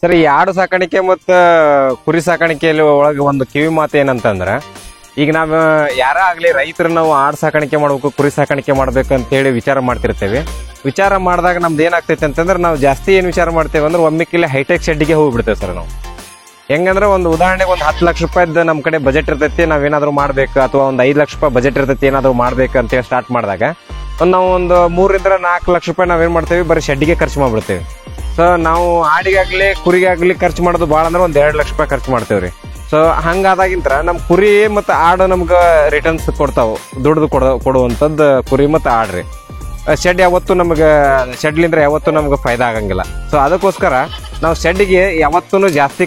Sir ಈ ಆಡು ಸಾಕಾಣಿಕೆ ಮತ್ತು ಕುರಿ ಸಾಕಾಣಿಕೆಯಲ್ಲಿ ಒಳಗೆ ಒಂದು ಕಿವಿ ಮಾತು ಏನಂತಂದ್ರೆ, ಈಗ ನಾವು ಯಾರೇ ಆಗಲಿ ರೈತರು ನಾವು ಆಡು ಸಾಕಾಣಿಕೆ ಮಾಡ್ಬೇಕು, ಕುರಿ ಸಾಕಾಣಿಕೆ ಮಾಡ್ಬೇಕು ಅಂತೇಳಿ ವಿಚಾರ ಮಾಡ್ತಿರ್ತೇವೆ. ವಿಚಾರ ಮಾಡಿದಾಗ ನಮ್ದು ಏನಾಗ್ತೈತೆ ಅಂತಂದ್ರೆ, ನಾವು ಜಾಸ್ತಿ ಏನು ವಿಚಾರ ಮಾಡ್ತೇವೆ ಅಂದ್ರೆ ಒಮ್ಮೆಕ್ಕಿಲ್ಲ ಹೈಟೆಕ್ ಶೆಡ್ಗೆ ಹೋಗ್ಬಿಡ್ತೇವೆ ಸರ್ ನಾವು. ಹೆಂಗಂದ್ರೆ ಒಂದು ಉದಾಹರಣೆಗೆ ಒಂದು 10 ಲಕ್ಷ ರೂಪಾಯಿದ್ದು ನಮ್ಮ ಕಡೆ ಬಜೆಟ್ ಇರ್ತೈತಿ, ನಾವೇನಾದ್ರೂ ಮಾಡ್ಬೇಕು, ಅಥವಾ ಒಂದು 5 ಲಕ್ಷ ರೂಪಾಯಿ ಬಜೆಟ್ ಇರ್ತೈತಿ ಏನಾದ್ರು ಮಾಡ್ಬೇಕು ಅಂತೇಳಿ ಸ್ಟಾರ್ಟ್ ಮಾಡಿದಾಗ ನಾವು ಒಂದು 3 ರಿಂದ 4 ಲಕ್ಷ ರೂಪಾಯಿ ನಾವೇನ್ ಮಾಡ್ತೇವೆ, ಬರೀ ಶೆಡ್ಗೆ ಖರ್ಚು ಮಾಡ್ಬಿಡ್ತೇವೆ. ಸೊ ನಾವು ಆಡಿಗಾಗ್ಲಿ ಕುರಿಗಾಗ್ಲಿ ಖರ್ಚು ಮಾಡೋದು ಭಾಳ ಅಂದ್ರೆ ಒಂದು 2 ಲಕ್ಷ ರೂಪಾಯಿ ಖರ್ಚು ಮಾಡ್ತೇವ್ರಿ. ಸೊ ಹಂಗಾದಾಗಿಂತ ನಮ್ ಕುರಿ ಮತ್ತು ಆಡು ನಮ್ಗೆ ರಿಟರ್ನ್ಸ್ ಕೊಡ್ತಾವ, ದುಡ್ದು ಕೊಡುವಂಥದ್ದು ಕುರಿ ಮತ್ತು ಆಡ್ರಿ. ಶೆಡ್ ಯಾವತ್ತೂ ನಮ್ಗೆ ಶೆಡ್ಲಿಂದ ಯಾವತ್ತೂ ನಮ್ಗೆ ಫಾಯ್ದಾ ಆಗಂಗಿಲ್ಲ. ಸೊ ಅದಕ್ಕೋಸ್ಕರ ನಾವು ಶೆಡ್ಗೆ ಯಾವತ್ತೂ ಜಾಸ್ತಿ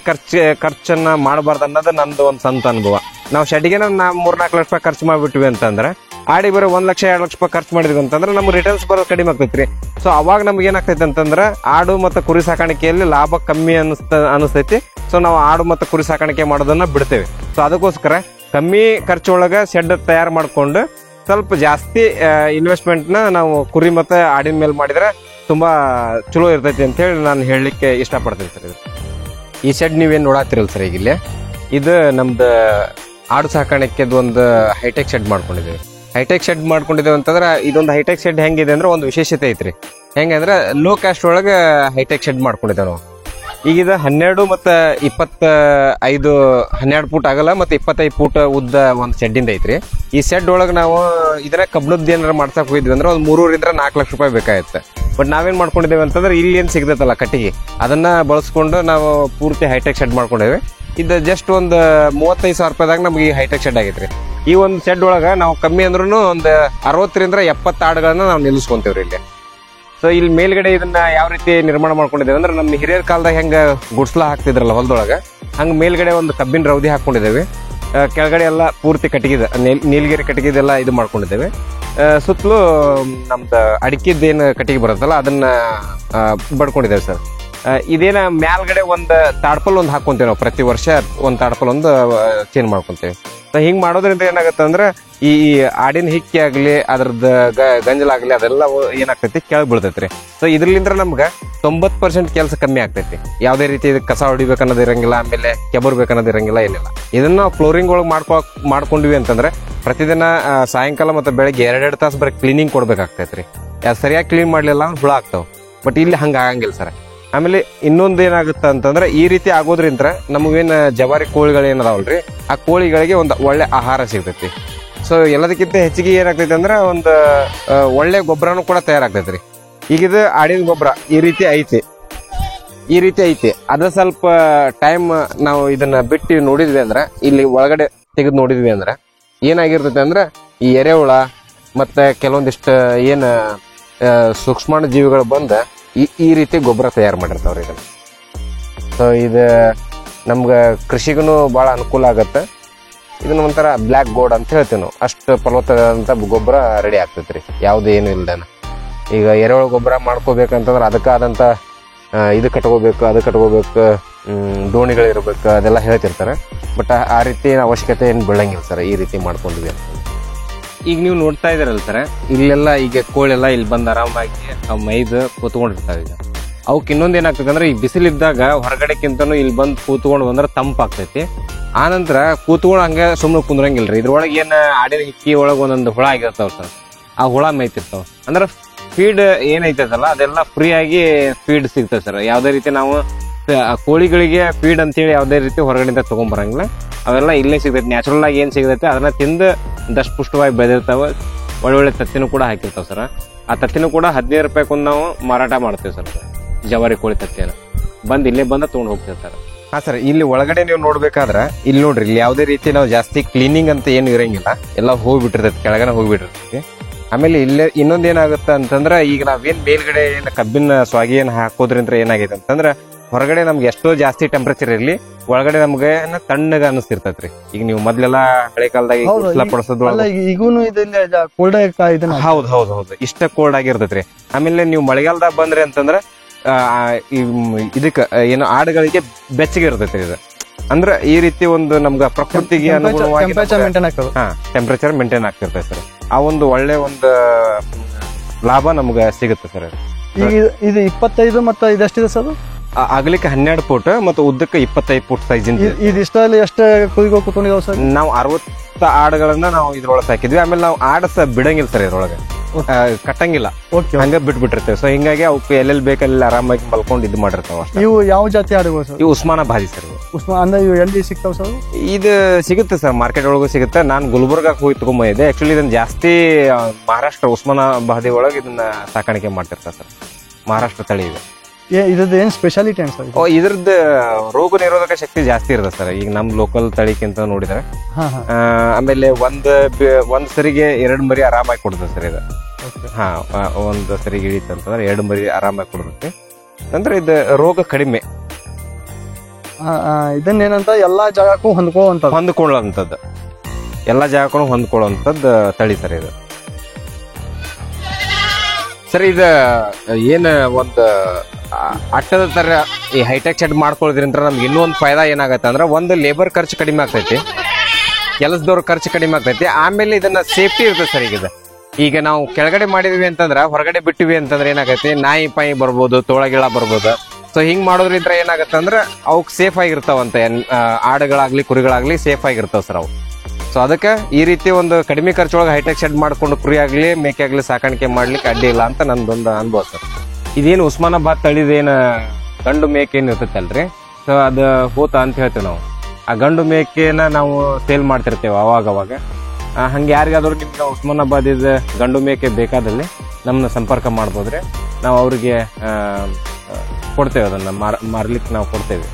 ಖರ್ಚನ್ನ ಮಾಡಬಾರ್ದು ಅನ್ನೋದು ನಂದು ಒಂದು ಸ್ವಂತ ಅನುಭವ. ನಾವು ಶೆಡ್ಗೆ ನಾವು 3-4 ಲಕ್ಷ ರೂಪಾಯಿ ಖರ್ಚು ಮಾಡ್ಬಿಟ್ವಿ ಅಂತಂದ್ರೆ, ಆಡಿ ಬರೋ 1 ಲಕ್ಷ 2 ಲಕ್ಷ ರೂಪಾಯಿ ಖರ್ಚು ಮಾಡಿದ್ವಿ ಅಂತಂದ್ರೆ ನಮ್ಗೆ ರಿಟರ್ನ್ಸ್ ಬರೋದು ಕಡಿಮೆ ಆಗ್ತೈತ್ರಿ. ಸೊ ಅವಾಗ ನಮ್ಗೆ ಏನಾಗ್ತೈತೆ ಅಂತಂದ್ರೆ, ಆಡು ಮತ್ತು ಕುರಿ ಸಾಕಾಣಿಕೆಯಲ್ಲಿ ಲಾಭ ಕಮ್ಮಿ ಅನಿಸ್ತೈತಿ. ಸೊ ನಾವು ಆಡು ಮತ್ತು ಕುರಿ ಸಾಕಾಣಿಕೆ ಮಾಡೋದನ್ನ ಬಿಡ್ತೇವೆ. ಸೊ ಅದಕ್ಕೋಸ್ಕರ ಕಮ್ಮಿ ಖರ್ಚೊಳಗೆ ಶೆಡ್ ತಯಾರು ಮಾಡ್ಕೊಂಡು ಸ್ವಲ್ಪ ಜಾಸ್ತಿ ಇನ್ವೆಸ್ಟ್ಮೆಂಟ್ನ ನಾವು ಕುರಿ ಮತ್ತು ಆಡಿನ ಮೇಲೆ ಮಾಡಿದ್ರೆ ತುಂಬಾ ಚಲೋ ಇರ್ತೈತಿ ಅಂತ ಹೇಳಿ ನಾನು ಹೇಳಲಿಕ್ಕೆ ಇಷ್ಟಪಡ್ತೀನಿ ಸರ್. ಇದು ಈ ಶೆಡ್ ನೀವೇನು ನೋಡಾತಿರಲ್ಲ ಸರ್, ಈಗ ಇಲ್ಲಿ ಇದು ನಮ್ದು ಆಡು ಸಾಕಾಣಿಕೆದು ಒಂದು ಹೈಟೆಕ್ ಶೆಡ್ ಮಾಡ್ಕೊಂಡಿದ್ದೇವೆ. ಹೈಟೆಕ್ ಶೆಡ್ ಮಾಡ್ಕೊಂಡಿದ್ದೇವೆ ಅಂತಂದ್ರೆ, ಇದೊಂದು ಹೈಟೆಕ್ ಶೆಡ್ ಹೆಂಗಿದೆ ಅಂದ್ರೆ ಒಂದು ವಿಶೇಷತೆ ಐತ್ರಿ. ಹೆಂಗಂದ್ರೆ ಲೋ ಕಾಸ್ಟ್ ಒಳಗೆ ಹೈಟೆಕ್ ಶೆಡ್ ಮಾಡ್ಕೊಂಡಿದ್ದೇವೆ ನಾವು. ಈಗ ಇದು 12 ಮತ್ತು 25 12 ಫೂಟ್ ಆಗಲ್ಲ ಮತ್ತು 25 ಫೂಟ್ ಉದ್ದ ಒಂದು ಶೆಡ್ಡಿಂದ ಐತ್ರಿ. ಈ ಶೆಡ್ ಒಳಗೆ ನಾವು ಇದನ್ನ ಕಬ್ಬಣದ್ದು ಏನಾರ ಮಾಡ್ಸಕ್ ಹೋಗಿದ್ವಿ ಅಂದ್ರೆ ಒಂದು 3 ರಿಂದ 4 ಲಕ್ಷ ರೂಪಾಯಿ ಬೇಕಾಗುತ್ತೆ. ಬಟ್ ನಾವೇನ್ ಮಾಡ್ಕೊಂಡಿದ್ದೇವೆ ಅಂತಂದ್ರೆ, ಇಲ್ಲಿ ಏನ್ ಸಿಗ್ತೈತಲ್ಲ ಕಟ್ಟಿಗೆ, ಅದನ್ನ ಬಳಸ್ಕೊಂಡು ನಾವು ಪೂರ್ತಿ ಹೈಟೆಕ್ ಶೆಡ್ ಮಾಡ್ಕೊಂಡಿದ್ದೇವೆ. ಇದು ಜಸ್ಟ್ ಒಂದು 35,000 ರೂಪಾಯಿದಾಗ ನಮ್ಗೆ ಈ ಹೈಟೆಕ್ ಶೆಡ್ ಆಗೈತ್ರಿ. ಈ ಒಂದು ಶೆಡ್ ಒಳಗೆ ನಾವು ಕಮ್ಮಿ ಅಂದ್ರೂ ಒಂದು 60 ರಿಂದ 70 ಆಡುಗಳನ್ನ ನಾವು ನಿಲ್ಲಿಸ್ಕೊಂತೇವ್ರಿ ಇಲ್ಲಿ. ಸೊ ಇಲ್ಲಿ ಮೇಲ್ಗಡೆ ಇದನ್ನ ಯಾವ ರೀತಿ ನಿರ್ಮಾಣ ಮಾಡ್ಕೊಂಡಿದ್ದೇವೆ ಅಂದ್ರೆ, ನಮ್ಮ ಹಿರಿಯರ ಕಾಲದಾಗ ಹೆಂಗ ಗುಡ್ಸ್ಲಾ ಹಾಕ್ತಿದ್ರಲ್ಲ ಹೊಲದೊಳಗೆ, ಹಂಗ ಮೇಲ್ಗಡೆ ಒಂದು ಕಬ್ಬಿನ ರೌದಿ ಹಾಕೊಂಡಿದ್ದೇವೆ. ಕೆಳಗಡೆ ಎಲ್ಲ ಪೂರ್ತಿ ಕಟ್ಟಿಗೆ ನೀಲಗಿರಿ ಕಟ್ಟಿಗೆದೆಲ್ಲ ಇದು ಮಾಡ್ಕೊಂಡಿದ್ದೇವೆ. ಸುತ್ತಲೂ ನಮ್ದು ಅಡಿಕೆದೇನು ಕಟ್ಟಿಗೆ ಬರುತ್ತಲ್ಲ ಅದನ್ನ ಬಡ್ಕೊಂಡಿದ್ದೇವೆ ಸರ್. ಇದೇನ ಮ್ಯಾಲ್ಗಡೆ ಒಂದು ತಾಡ್ಪಲ್ ಒಂದು ಹಾಕೊಂತೇವೆ ನಾವು. ಪ್ರತಿ ವರ್ಷ ಒಂದು ತಾಡ್ಪಲ್ ಒಂದು ಚೇಂಜ್ ಮಾಡ್ಕೊಂತೇವೆ. ಹಿಂಗ್ ಮಾಡೋದ್ರಿಂದ ಏನಾಗತ್ತೆ ಅಂದ್ರೆ, ಈ ಆಡಿನ ಹಿಕ್ಕಿ ಆಗ್ಲಿ ಅದ್ರದ್ದು ಗಂಜಲಾಗ್ಲಿ ಅದೆಲ್ಲ ಏನಾಗ್ತೈತಿ, ಕೆಳಗೆ ಬೀಳ್ತೈತ್ರಿ. ಸೊ ಇದ್ರಲಿಂದ್ರ ನಮ್ಗೆ 90% ಕೆಲಸ ಕಮ್ಮಿ ಆಗ್ತೈತಿ. ಯಾವುದೇ ರೀತಿ ಕಸ ಹೊಡಿಬೇಕನ್ನೋದು ಇರಂಗಿಲ್ಲ, ಆಮೇಲೆ ಕೆಬರ್ಬೇಕನ್ನೋದು ಇರಂಗಿಲ್ಲ, ಏನಿಲ್ಲ. ಇದನ್ನ ನಾವು ಫ್ಲೋರಿಂಗ್ ಒಳಗೆ ಮಾಡ್ಕೊಂಡ್ವಿ ಅಂತಂದ್ರೆ, ಪ್ರತಿದಿನ ಸಾಯಂಕಾಲ ಮತ್ತು ಬೆಳಗ್ಗೆ 2 ತಾಸು ಬರೀ ಕ್ಲೀನಿಂಗ್ ಕೊಡ್ಬೇಕಾಗ್ತೈತ್ರಿ. ಸರಿಯಾಗಿ ಕ್ಲೀನ್ ಮಾಡ್ಲಿಲ್ಲ ಅಂದ್ರೆ ಹುಳ ಆಗ್ತಾವ. ಬಟ್ ಇಲ್ಲಿ ಹಂಗ ಆಗಂಗಿಲ್ಲ ಸರ್. ಆಮೇಲೆ ಇನ್ನೊಂದು ಏನಾಗುತ್ತೆ ಅಂತಂದ್ರೆ, ಈ ರೀತಿ ಆಗೋದ್ರಿಂದ ನಮಗೇನು ಜವಾರಿ ಕೋಳಿಗಳು ಏನದಾವಲ್ರಿ, ಆ ಕೋಳಿಗಳಿಗೆ ಒಂದು ಒಳ್ಳೆ ಆಹಾರ ಸಿಗ್ತೈತಿ. ಸೊ ಎಲ್ಲದಕ್ಕಿಂತ ಹೆಚ್ಚಿಗೆ ಏನಾಗ್ತೈತಿ ಅಂದ್ರೆ, ಒಂದು ಒಳ್ಳೆ ಗೊಬ್ಬರನು ಕೂಡ ತಯಾರಾಗ್ತೈತ್ರಿ. ಈಗಿದು ಆಡಿನ ಗೊಬ್ಬರ ಈ ರೀತಿ ಐತಿ. ಅದ ಸ್ವಲ್ಪ ಟೈಮ್ ನಾವು ಇದನ್ನ ಬಿಟ್ಟು ನೋಡಿದ್ವಿ ಅಂದ್ರೆ, ಇಲ್ಲಿ ಒಳಗಡೆ ತೆಗೆದು ನೋಡಿದ್ವಿ ಅಂದ್ರೆ ಏನಾಗಿರ್ತೈತಿ ಅಂದ್ರೆ, ಈ ಎರೆಹುಳ ಮತ್ತೆ ಕೆಲವೊಂದಿಷ್ಟು ಏನು ಸೂಕ್ಷ್ಮಾಣು ಜೀವಿಗಳು ಬಂದ ಈ ರೀತಿ ಗೊಬ್ಬರ ತಯಾರು ಮಾಡಿರ್ತಾವ್ರಿ ಇದನ್ನ. ಸೊ ಇದು ನಮ್ಗೆ ಕೃಷಿಗೂ ಭಾಳ ಅನುಕೂಲ ಆಗತ್ತೆ. ಇದನ್ನ ಒಂಥರ ಬ್ಲ್ಯಾಕ್ ಗೋಲ್ಡ್ ಅಂತ ಹೇಳ್ತೀವಿ ನಾವು. ಅಷ್ಟು ಫಲವತ್ತಾದಂಥ ಗೊಬ್ಬರ ರೆಡಿ ಆಗ್ತೈತ್ರಿ, ಯಾವ್ದು ಏನು ಇಲ್ದೇನ. ಈಗ ಎರೆಹುಳ ಗೊಬ್ಬರ ಮಾಡ್ಕೋಬೇಕಂತಂದ್ರೆ ಅದಕ್ಕಾದಂಥ ಇದು ಕಟ್ಕೋಬೇಕು, ದೋಣಿಗಳಿರ್ಬೇಕು, ಅದೆಲ್ಲ ಹೇಳ್ತಿರ್ತಾರೆ. ಬಟ್ ಆ ರೀತಿ ಅವಶ್ಯಕತೆ ಏನು ಬೀಳಂಗಿಲ್ಲ ಸರ್, ಈ ರೀತಿ ಮಾಡ್ಕೊಂಡಿವಿ ಅಂತ. ಈಗ ನೀವು ನೋಡ್ತಾ ಇದ್ದೀರಲ್ಲ ಸರ್, ಇಲ್ಲೆಲ್ಲ ಈಗ ಕೋಳೆಲ್ಲ ಇಲ್ಲಿ ಬಂದು ಆರಾಮಾಗಿ ಅವು ಮೈದು ಕೂತ್ಕೊಂಡಿರ್ತಾವೆ. ಈಗ ಅವಕ್ಕೆ ಇನ್ನೊಂದು ಏನಾಗ್ತದೆ ಅಂದ್ರೆ, ಈ ಬಿಸಿಲಿದ್ದಾಗ ಹೊರಗಡೆಕ್ಕಿಂತನೂ ಇಲ್ಲಿ ಬಂದು ಕೂತ್ಕೊಂಡು ಬಂದ್ರೆ ತಂಪಾಗ್ತೈತಿ. ಆನಂತರ ಕೂತ್ಕೊಂಡು ಹಂಗೆ ಸುಮ್ಮನೆ ಕುಂದ್ರಂಗಿಲ್ರಿ. ಇದ್ರೊಳಗೆ ಏನು ಆಡಿನ ಹಿಕ್ಕಿ ಒಳಗೆ ಒಂದೊಂದು ಹುಳ ಆಗಿರ್ತಾವ ಸರ್, ಆ ಹುಳ ಮೇಯ್ತಿರ್ತಾವ. ಅಂದ್ರೆ ಫೀಡ್ ಏನೈತದಲ್ಲ ಅದೆಲ್ಲ ಫ್ರೀ ಆಗಿ ಫೀಡ್ ಸಿಗ್ತದೆ ಸರ್. ಯಾವುದೇ ರೀತಿ ನಾವು ಕೋಳಿಗಳಿಗೆ ಫೀಡ್ ಅಂತೇಳಿ ಯಾವುದೇ ರೀತಿ ಹೊರಗಡೆಯಿಂದ ತಗೊಂಡ್ಬರಂಗಿಲ್ಲ. ಅವೆಲ್ಲ ಇಲ್ಲೇ ಸಿಗ್ತೈತಿ. ನ್ಯಾಚುರಲ್ ಆಗಿ ಏನ್ ಸಿಗತೈತೆ ಅದನ್ನ ತಿಂದು ದಷ್ಟಪುಷ್ಟವಾಗಿ ಬೆಳೆದಿರ್ತಾವ. ಒಳ್ಳೊಳ್ಳೆ ತತ್ತಿನೂ ಕೂಡ ಹಾಕಿರ್ತಾವ ಸರ್. ಆ ತತ್ತಿನೂ ಕೂಡ 15 ರೂಪಾಯಿಗೊಂದು ನಾವು ಮಾರಾಟ ಮಾಡ್ತೇವೆ ಸರ್. ಜವಾರಿ ಕೋಳಿ ತತ್ತಿಯನ್ನು ಇಲ್ಲೇ ಬಂದ ತಗೊಂಡು ಹೋಗ್ತಿರ್ತಾರೆ. ಹಾ ಸರ್, ಇಲ್ಲಿ ಒಳಗಡೆ ನೀವು ನೋಡ್ಬೇಕಾದ್ರೆ ಇಲ್ಲಿ ನೋಡ್ರಿ, ಇಲ್ಲಿ ಯಾವುದೇ ರೀತಿ ನಾವು ಜಾಸ್ತಿ ಕ್ಲೀನಿಂಗ್ ಅಂತ ಏನು ಇರಂಗಿಲ್ಲ, ಎಲ್ಲ ಹೋಗ್ಬಿಟ್ಟಿರ್ತೈತಿ, ಕೆಳಗಡೆ ಹೋಗ್ಬಿಟ್ಟಿರ್ತೈತಿ. ಆಮೇಲೆ ಇಲ್ಲೇ ಇನ್ನೊಂದ್ ಏನಾಗುತ್ತೆ ಅಂತಂದ್ರೆ, ಈಗ ನಾವೇನ್ ಮೇಲ್ಗಡೆ ಏನು ಕಬ್ಬಿನ ಸ್ವಾಗಿ ಏನ್ ಹಾಕೋದ್ರಿಂದ ಏನಾಗಿದೆ ಅಂತಂದ್ರೆ, ಹೊರಗಡೆ ನಮ್ಗೆ ಎಷ್ಟೋ ಜಾಸ್ತಿ ಟೆಂಪರೇಚರ್ ಇರ್ಲಿ, ಒಳಗಡೆ ನಮ್ಗೆ ತಣ್ಣಗ ಅನಿಸ್ತಿರ್ತೈತ್ರಿ. ಈಗ ನೀವು ಮೊದ್ಲೆಲ್ಲ ಹಳೆ ಕಾಲದಾಗ ಪಡಿಸೋದು ಹೌದು ಇಷ್ಟ ಕೋಲ್ಡ್ ಆಗಿರ್ತೈತ್ರಿ. ಆಮೇಲೆ ನೀವು ಮಳೆಗಾಲದಾಗ ಬಂದ್ರಿ ಅಂತಂದ್ರೆ ಇದಕ್ಕ ಏನು ಆಡುಗಳಿಗೆ ಬೆಚ್ಚಗೆ ಇರ್ತೈತ್ರಿ ಇದು. ಅಂದ್ರೆ ಈ ರೀತಿ ಒಂದು ನಮ್ಗ ಪ್ರಕೃತಿಗೆ ಅನುಗುಣವಾಗಿ ಟೆಂಪರೇಚರ್ ಮೇಂಟೈನ್ ಆಗ್ತಿರ್ತೈತೆ ಸರ್. ಆ ಒಂದು ಒಳ್ಳೆ ಒಂದು ಲಾಭ ನಮ್ಗೆ ಸಿಗುತ್ತೆ ಸರ್. ಈಗ ಇದು 25 ಮತ್ತು ಇದೆಷ್ಟಿದೆ ಸರ್? ಅಗಲಿಕ್ಕೆ 12 ಫೂಟ್ ಮತ್ತು ಉದ್ದಕ್ಕೆ 25 ಫೂಟ್ ಸೈಜಿಂದ. ಇದಿಷ್ಟಲ್ಲಿ ಎಷ್ಟು ಕುರಿಗಳು ಕುತ್ಕೊಂಡಿದಾವ ಸರ್? ನಾವು 60 ಆಡುಗಳನ್ನ ನಾವು ಇದ್ರೊಳಗೆ ಸಾಕಿದ್ವಿ. ಆಮೇಲೆ ನಾವು ಆಡಸ ಬಿಡಂಗಿಲ್ಲ ಸರ್, ಇದ್ರೊಳಗೆ ಕಟ್ಟಂಗಿಲ್ಲ, ಹಂಗ ಬಿಟ್ಬಿಟ್ಟಿರ್ತೇವೆ. ಸೊ ಹಿಂಗಾಗಿ ಅವಕ್ಕೆ ಎಲ್ಲೆಲ್ಲಿ ಬೇಕಲ್ಲಿ ಆರಾಮಾಗಿ ಮಲ್ಕೊಂಡು ಇದು ಮಾಡಿರ್ತಾವ ಅಷ್ಟೇ. ಇವು ಯಾವ ಜಾತಿ ಆಡುಗಳು ಸರ್? ಇವು ಉಸ್ಮಾನಾಬಾದಿ ಸರ್. ಅಂದ್ರೆ ಇವು ಎಲ್ಲಿ ಸಿಗ್ತಾವ ಸರ್? ಇದು ಸಿಗುತ್ತೆ ಸರ್, ಮಾರ್ಕೆಟ್ ಒಳಗೂ ಸಿಗುತ್ತೆ. ನಾನು ಗುಲ್ಬರ್ಗಾಕ್ ಹೋಗಿ ತಗೊಂಬಂದಿದ್ದೆ. ಆಕ್ಚುಲಿ ಇದನ್ನ ಜಾಸ್ತಿ ಮಹಾರಾಷ್ಟ್ರ ಉಸ್ಮಾನಾಬಾದಿ ಒಳಗೆ ಇದನ್ನ ಸಾಕಾಣಿಕೆ ಮಾಡ್ತಿರ್ತಾರೆ ಸರ್. ಮಹಾರಾಷ್ಟ್ರ ತಳಿ ಇದೆ. ಇದ್ರದ್ದು ಏನ್ ಸ್ಪೆಷಾಲಿಟಿ ಏನು ಸರ್? ಇದ್ರದ್ದು ರೋಗ ನಿರೋಧಕ ಶಕ್ತಿ ಜಾಸ್ತಿ ಇರುತ್ತೆ ಸರ್, ಈಗ ನಮ್ ಲೋಕಲ್ ತಳಿಕ್ಕಿಂತ ನೋಡಿದ್ರೆ. ಆಮೇಲೆ ಒಂದ್ ಸರಿಗೆ 2 ಮರಿ ಆರಾಮಾಗಿ ಕೊಡ್ತದೆ ಸರ್ ಇದು. ಹಾ, ಒಂದ್ ಸರಿಗೆ ಹಿಡಿತಂತಂದ್ರೆ 2 ಮರಿ ಆರಾಮಾಗಿ ಕೊಡ್ತೈತಿ. ಅಂದ್ರೆ ಇದು ರೋಗ ಕಡಿಮೆ. ಇದನ್ನೇನಂತ ಎಲ್ಲಾ ಜಾಗಕ್ಕೂ ಹೊಂದ್ಕೊಳ್ಳುವಂಥದ್ದು, ಎಲ್ಲಾ ಜಾಗಕ್ಕೂ ಹೊಂದ್ಕೊಳ್ಳುವಂಥದ್ದು ತಳಿ ಸರ್ ಇದು. ಸರ್ ಇದು ಏನ್ ಒಂದು ಅಟ್ಟದ ತರ ಈ ಹೈಟೆಕ್ ಶೆಡ್ ಮಾಡ್ಕೊಳ್ಳೋದ್ರಿಂದ ನಮ್ಗೆ ಇನ್ನೂ ಒಂದು ಫಾಯ್ದಾ ಏನಾಗತ್ತೆ ಅಂದ್ರೆ, ಒಂದು ಲೇಬರ್ ಖರ್ಚು ಕಡಿಮೆ ಆಗ್ತೈತಿ, ಕೆಲಸದವ್ರ ಖರ್ಚು ಕಡಿಮೆ ಆಗ್ತೈತಿ. ಆಮೇಲೆ ಇದನ್ನ ಸೇಫ್ಟಿ ಇರ್ತದೆ ಸರ್. ಈಗ ನಾವು ಕೆಳಗಡೆ ಮಾಡಿದ್ವಿ ಅಂತಂದ್ರ, ಹೊರಗಡೆ ಬಿಟ್ಟಿವಿ ಅಂತಂದ್ರೆ ಏನಾಗೈತಿ, ನಾಯಿ ಪಾಯಿ ಬರ್ಬೋದು, ತೋಳಗಿಳ ಬರ್ಬೋದು. ಸೊ ಹಿಂಗ್ ಮಾಡೋದ್ರಿಂದ ಏನಾಗತ್ತೆ ಅಂದ್ರೆ ಅವಕ್ ಸೇಫ್ ಆಗಿರ್ತಾವಂತೆ, ಆಡುಗಳಾಗ್ಲಿ ಕುರಿಗಳಾಗ್ಲಿ ಸೇಫ್ ಆಗಿರ್ತಾವ ಸರ್ ಅವು. ಸೊ ಅದಕ್ಕೆ ಈ ರೀತಿ ಒಂದು ಕಡಿಮೆ ಖರ್ಚೊಳಗೆ ಹೈಟೆಕ್ ಶೆಡ್ ಮಾಡ್ಕೊಂಡು ಕುರಿ ಆಗ್ಲಿ ಮೇಕೆ ಆಗ್ಲಿ ಸಾಕಾಣಿಕೆ ಮಾಡ್ಲಿಕ್ಕೆ ಅಡ್ಡಿ ಇಲ್ಲ ಅಂತ ನಂದೊಂದು ಅನುಭವ ಸರ್. ಇದೇನು ಉಸ್ಮಾನಾಬಾದ್ ತಳಿದೇನ ಗಂಡು ಮೇಕೆ ಏನ್ ಇರ್ತೈತಲ್ರಿ, ಸೊ ಅದು ಹೋತ ಅಂತ ಹೇಳ್ತೇವೆ ನಾವು. ಆ ಗಂಡು ಮೇಕೆನ ನಾವು ಸೇಲ್ ಮಾಡ್ತಿರ್ತೇವೆ ಅವಾಗ. ಹಂಗೆ ಯಾರಿಗಾದ್ರೂ ನಿಮ್ಗೆ ಉಸ್ಮಾನಾಬಾದ್ ಗಂಡು ಮೇಕೆ ಬೇಕಾದಲ್ಲಿ ನಮ್ಮನ್ನ ಸಂಪರ್ಕ ಮಾಡ್ಬೋದ್ರಿ. ನಾವು ಅವ್ರಿಗೆ ಕೊಡ್ತೇವೆ, ಅದನ್ನ ಮಾರ್ಲಿಕ್ಕೆ ನಾವು ಕೊಡ್ತೇವೆ.